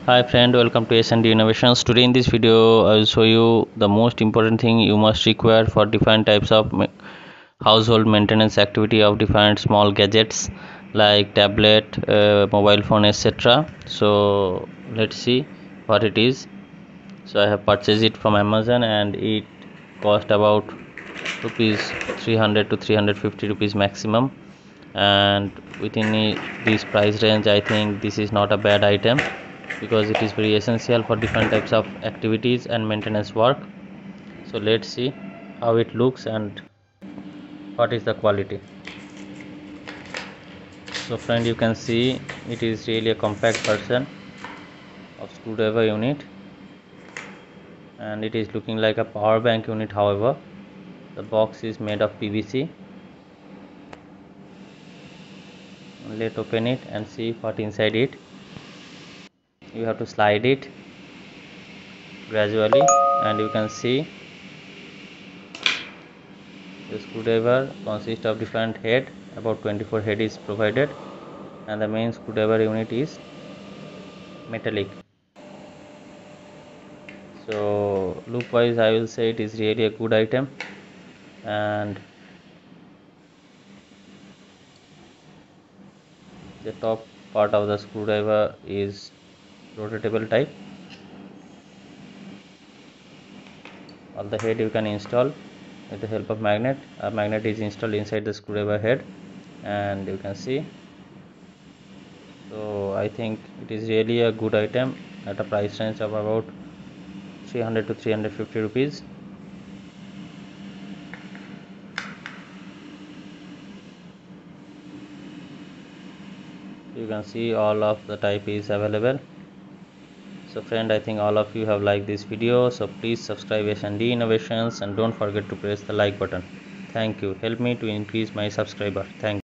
Hi friend, welcome to S&D Innovations. Today in this video I will show you the most important thing you must require for different types of household maintenance activity of different small gadgets like tablet, mobile phone, etc. So let's see what it is. So I have purchased it from Amazon and it cost about rupees 300 to 350 rupees maximum, and within this price range I think this is not a bad item because it is very essential for different types of activities and maintenance work. So let's see how it looks and what is the quality. So friend, you can see it is really a compact version of screwdriver unit, and it is looking like a power bank unit. However, the box is made of PVC. Let's open it and see what inside it. You have to slide it gradually and you can see the screwdriver consists of different head. About 24 head is provided, and the main screwdriver unit is metallic. So look wise I will say it is really a good item, and the top part of the screwdriver is rotatable type. All the head you can install with the help of magnet. A magnet is installed inside the screwdriver head, and you can see. So I think it is really a good item at a price range of about 300 to 350 rupees. You can see all of the type is available. So friend, I think all of you have liked this video, so please subscribe S&D Innovations and don't forget to press the like button. Thank you. Help me to increase my subscriber. Thank you.